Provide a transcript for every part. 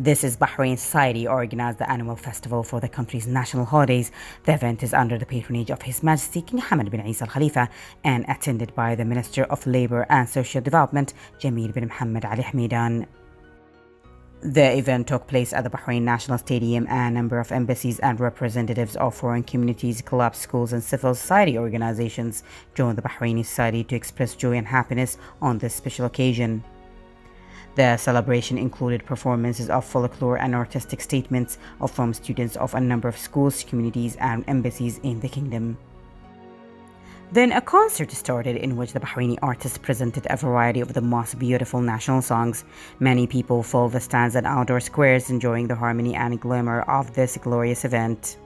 This is Bahrain Society organized the annual festival for the country's national holidays. The event is under the patronage of His Majesty King Hamad bin Isa Al Khalifa and attended by the Minister of Labour and Social Development, Jamil bin Mohammed Ali Hamidan. The event took place at the Bahrain National Stadium, and a number of embassies and representatives of foreign communities, clubs, schools, and civil society organizations joined the Bahraini Society to express joy and happiness on this special occasion. The celebration included performances of folklore and artistic statements from students of a number of schools, communities, and embassies in the kingdom. Then a concert started in which the Bahraini artists presented a variety of the most beautiful national songs. Many people filled the stands and outdoor squares enjoying the harmony and glamour of this glorious event.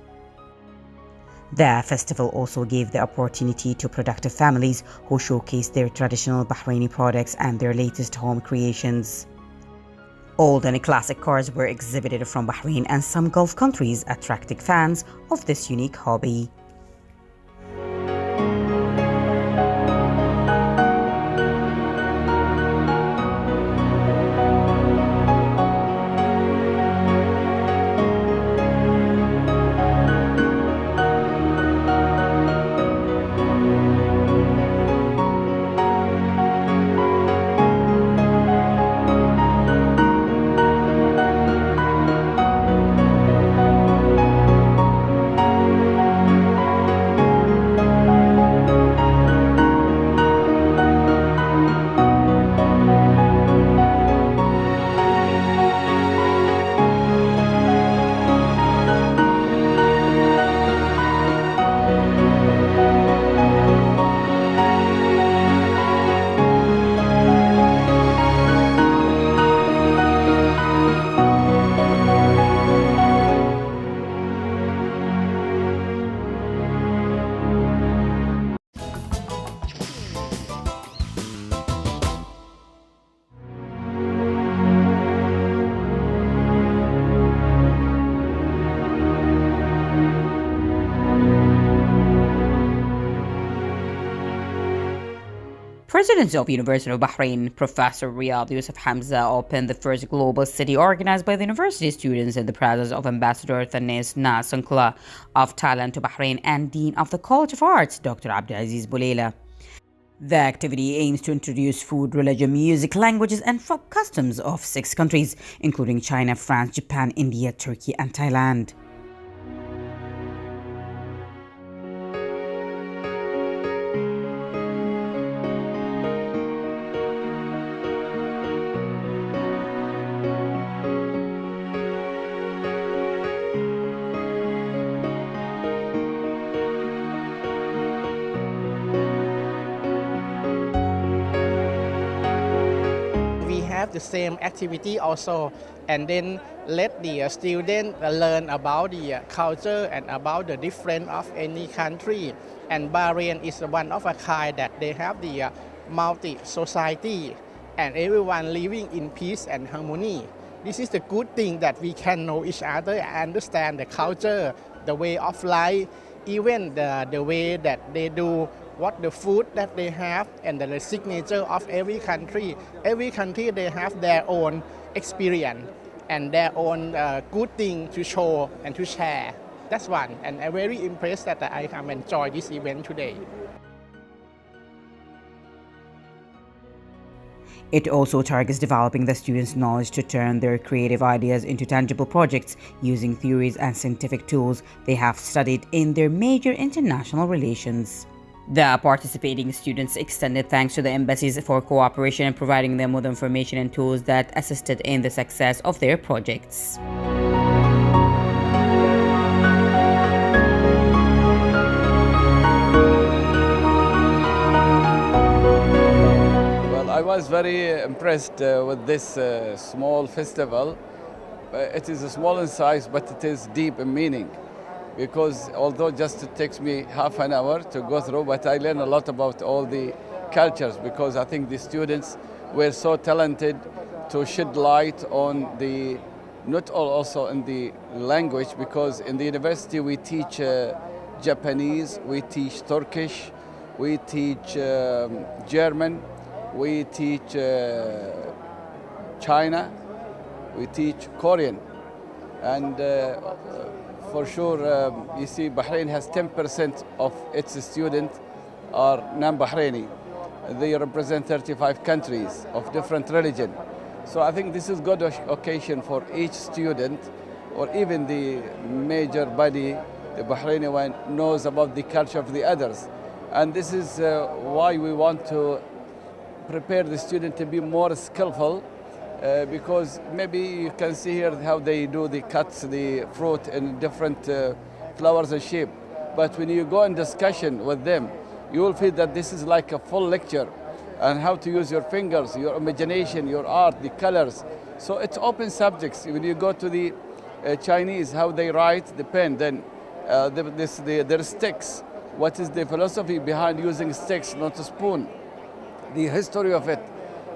The festival also gave the opportunity to productive families who showcased their traditional Bahraini products and their latest home creations. Old and classic cars were exhibited from Bahrain and some Gulf countries, attracting fans of this unique hobby. President of University of Bahrain, Professor Riyad Yusuf Hamza, opened the first global city organized by the university students in the presence of Ambassador Thanes Nasankla of Thailand to Bahrain and Dean of the College of Arts, Dr. Abdulaziz Boulela. The activity aims to introduce food, religion, music, languages, and folk customs of 6 countries, including China, France, Japan, India, Turkey, and Thailand. We have the same activity also, and then let the student learn about the culture and about the difference of any country. And Bahrain is one of a kind that they have the multi-society and everyone living in peace and harmony. This is the good thing that we can know each other and understand the culture, the way of life, even the way that they do, what the food that they have, and the signature of every country. Every country they have their own experience and their own good thing to show and to share. That's one, and I'm very impressed that I have enjoyed this event today. It also targets developing the students' knowledge to turn their creative ideas into tangible projects using theories and scientific tools they have studied in their major international relations. The participating students extended thanks to the embassies for cooperation and providing them with information and tools that assisted in the success of their projects. I was very impressed with this small festival. It is small in size, but it is deep in meaning. Because although just it takes me half an hour to go through, but I learn a lot about all the cultures, because I think the students were so talented to shed light on the, not all also in the language, because in the university we teach Japanese, we teach Turkish, we teach German, we teach China, we teach Korean. And for sure, you see, Bahrain has 10% of its students are non-Bahraini. They represent 35 countries of different religion. So I think this is good occasion for each student, or even the major body, the Bahraini one, knows about the culture of the others. And this is why we want to prepare the student to be more skillful, because maybe you can see here how they do the cuts, the fruit in different flowers and shape. But when you go in discussion with them, you will feel that this is like a full lecture on how to use your fingers, your imagination, your art, the colors. So it's open subjects. When you go to the Chinese, how they write the pen, then their sticks. What is the philosophy behind using sticks, not a spoon? The history of it.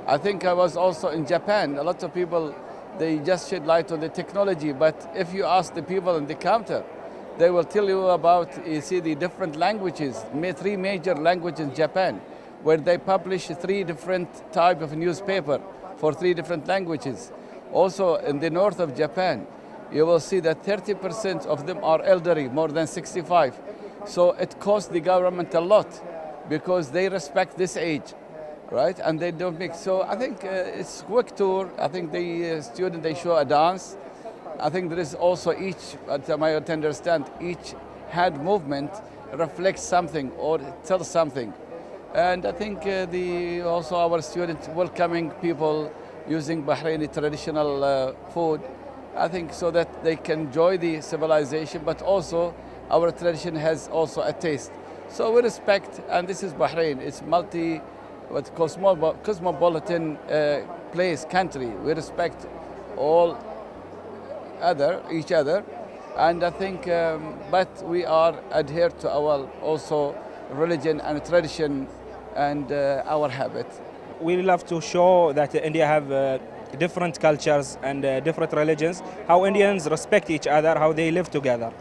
I think I was also in Japan. A lot of people, they just shed light on the technology, but if you ask the people on the counter, they will tell you about, you see, the different languages, 3 major languages in Japan, where they publish 3 different types of newspaper for 3 different languages. Also in the north of Japan, you will see that 30% of them are elderly, more than 65. So it costs the government a lot because they respect this age, right? And they don't make, so I think it's a quick tour. I think the student, they show a dance. I think there is also each, I understand, each hand movement reflects something or tells something. And I think also our students welcoming people using Bahraini traditional food, I think, so that they can enjoy the civilization, but also our tradition has also a taste. So we respect, and this is Bahrain, it's cosmopolitan place, country. We respect all each other, and I think, but we are adhere to our also religion and tradition and our habit. We love to show that India have different cultures and different religions, how Indians respect each other, how they live together.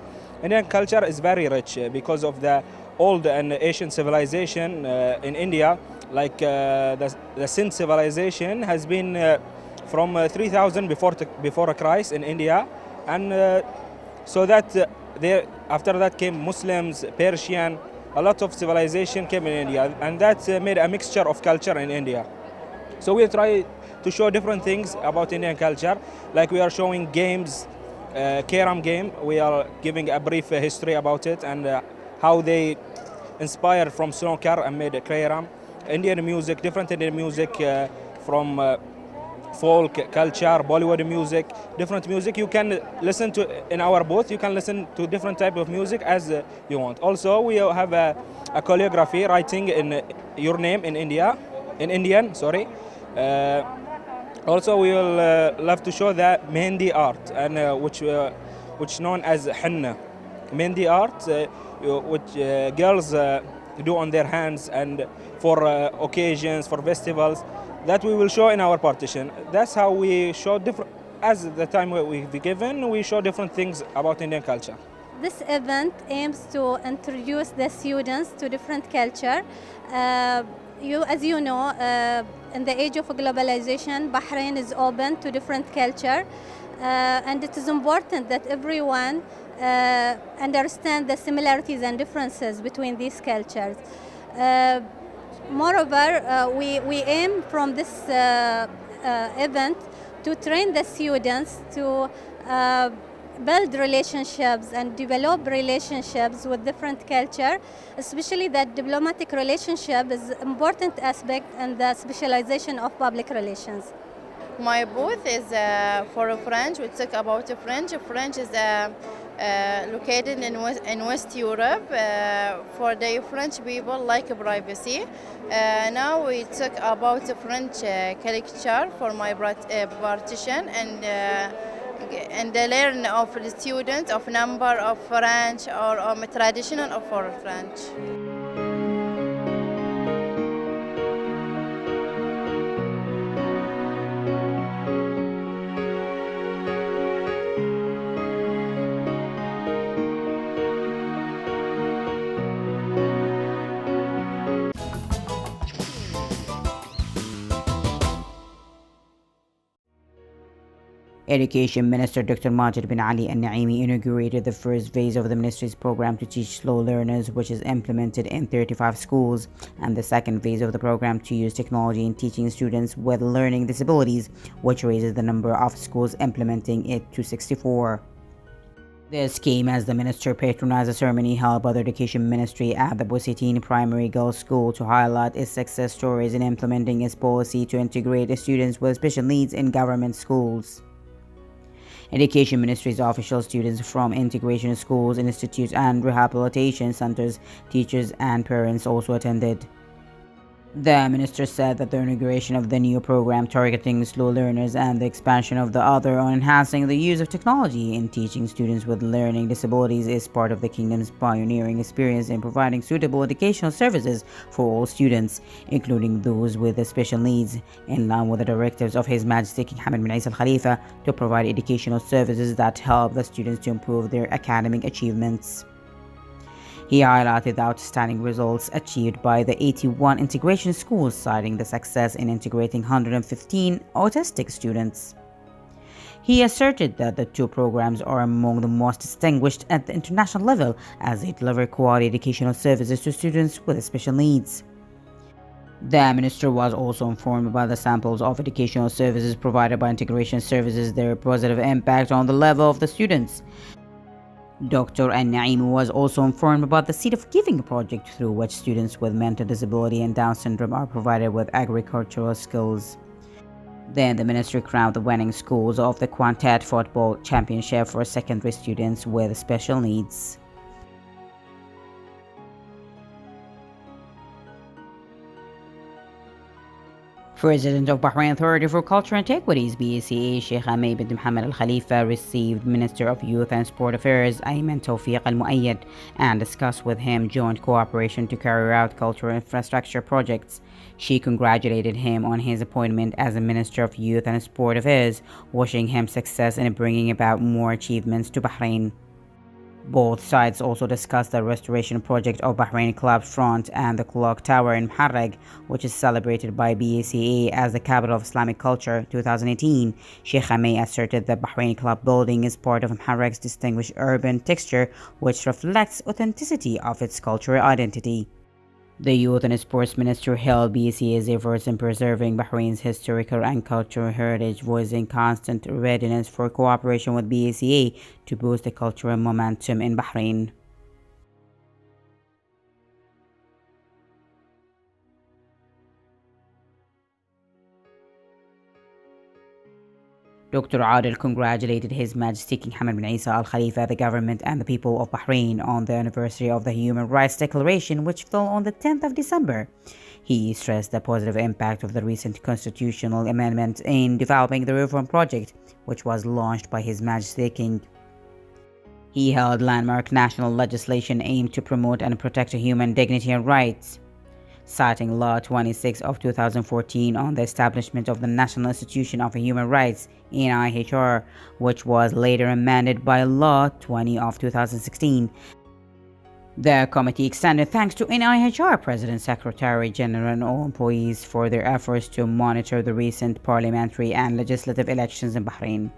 Indian culture is very rich because of the old and ancient civilization in India, like the Sindh civilization has been from 3000 before Christ in India, and so that after that came Muslims, Persian, a lot of civilization came in India, and that made a mixture of culture in India. So we try to show different things about Indian culture, like we are showing games, Kairam game. We are giving a brief history about it and how they inspired from snooker and made a Kairam. Indian music, different Indian music from folk culture, Bollywood music, different music. You can listen to in our booth. You can listen to different type of music as you want. Also, we have a calligraphy writing in your name in Indian. Sorry. Also, we will love to show the Mehndi art, and which known as henna. Mehndi art, which girls do on their hands and for occasions, for festivals, that we will show in our partition. That's how we show different, as the time we've given, we show different things about Indian culture. This event aims to introduce the students to different culture. As you know, in the age of globalization, Bahrain is open to different culture, and it is important that everyone understand the similarities and differences between these cultures. Moreover, we aim from this event to train the students to build relationships and develop relationships with different culture, especially that diplomatic relationship is an important aspect in the specialization of public relations. My booth is for French. We talk about French. French is located in West Europe. For the French people, like privacy. Now we talk about French culture for my partition and the learn of the students of number of French or traditional of French. Education Minister Dr. Majid bin Ali Al-Naimi inaugurated the first phase of the ministry's program to teach slow learners, which is implemented in 35 schools, and the second phase of the program to use technology in teaching students with learning disabilities, which raises the number of schools implementing it to 64. This came as the minister patronized a ceremony held by the Education Ministry at the Busitin Primary Girls' School to highlight its success stories in implementing its policy to integrate students with special needs in government schools. Education Ministry's official students from integration schools, institutes, and rehabilitation centers, teachers, and parents also attended. The minister said that the inauguration of the new program targeting slow learners and the expansion of the other on enhancing the use of technology in teaching students with learning disabilities is part of the kingdom's pioneering experience in providing suitable educational services for all students, including those with special needs, in line with the directives of His Majesty King Hamad bin Isa Al Khalifa to provide educational services that help the students to improve their academic achievements. He highlighted the outstanding results achieved by the 81 integration schools, citing the success in integrating 115 autistic students. He asserted that the two programs are among the most distinguished at the international level as they deliver quality educational services to students with special needs. The minister was also informed about the samples of educational services provided by integration services, their positive impact on the level of the students. Dr. Al-Naimi was also informed about the Seed of Giving project, through which students with mental disability and Down syndrome are provided with agricultural skills. Then the ministry crowned the winning schools of the Quintet Football Championship for secondary students with special needs. President of Bahrain Authority for Culture and Antiquities (BACA) Sheikh Hamay bin Mohammed Al Khalifa received Minister of Youth and Sport Affairs Ayman Tawfiq Al Muayyad and discussed with him joint cooperation to carry out cultural infrastructure projects. She congratulated him on his appointment as a Minister of Youth and Sport Affairs, wishing him success in bringing about more achievements to Bahrain. Both sides also discussed the restoration project of Bahrain Club Front and the Clock Tower in Muharraq, which is celebrated by BACA as the capital of Islamic culture 2018. Sheikh Hamay asserted that Bahrain Club building is part of Muharraq's distinguished urban texture, which reflects authenticity of its cultural identity. The Youth and Sports Minister hailed BACA's efforts in preserving Bahrain's historical and cultural heritage, voicing constant readiness for cooperation with BACA to boost the cultural momentum in Bahrain. Dr. Adil congratulated His Majesty King Hamad bin Isa Al Khalifa, the government, and the people of Bahrain on the anniversary of the Human Rights Declaration, which fell on the 10th of December. He stressed the positive impact of the recent constitutional amendment in developing the reform project, which was launched by His Majesty the King. He held landmark national legislation aimed to promote and protect human dignity and rights, citing Law 26 of 2014 on the establishment of the National Institution of Human Rights (NIHR), which was later amended by Law 20 of 2016. The committee extended thanks to NIHR President, Secretary General, and all employees for their efforts to monitor the recent parliamentary and legislative elections in Bahrain.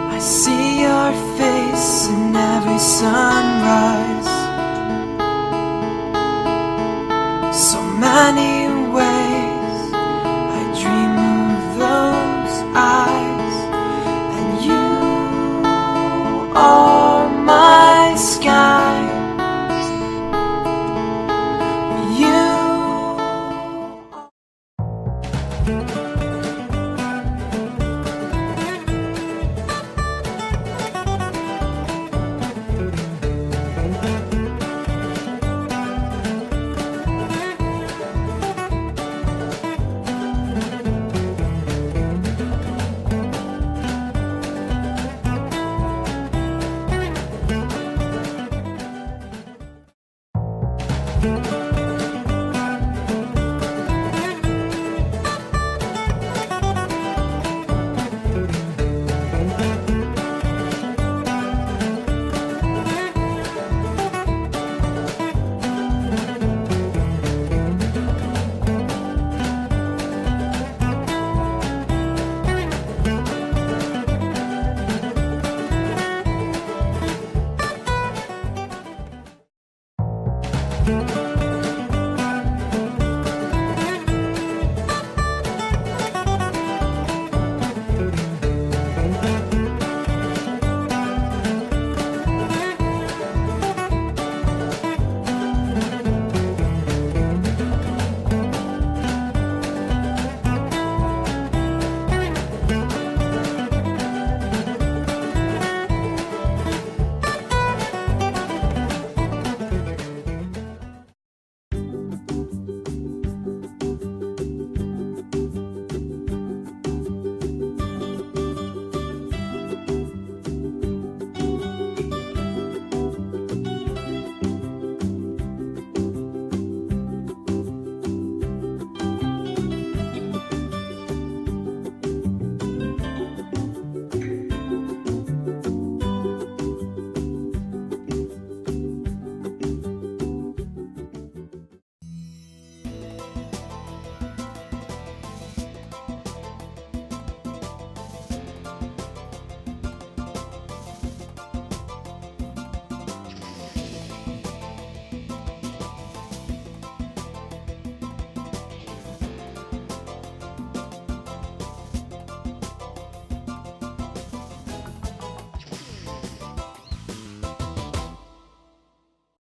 I see your face in every sunrise. So many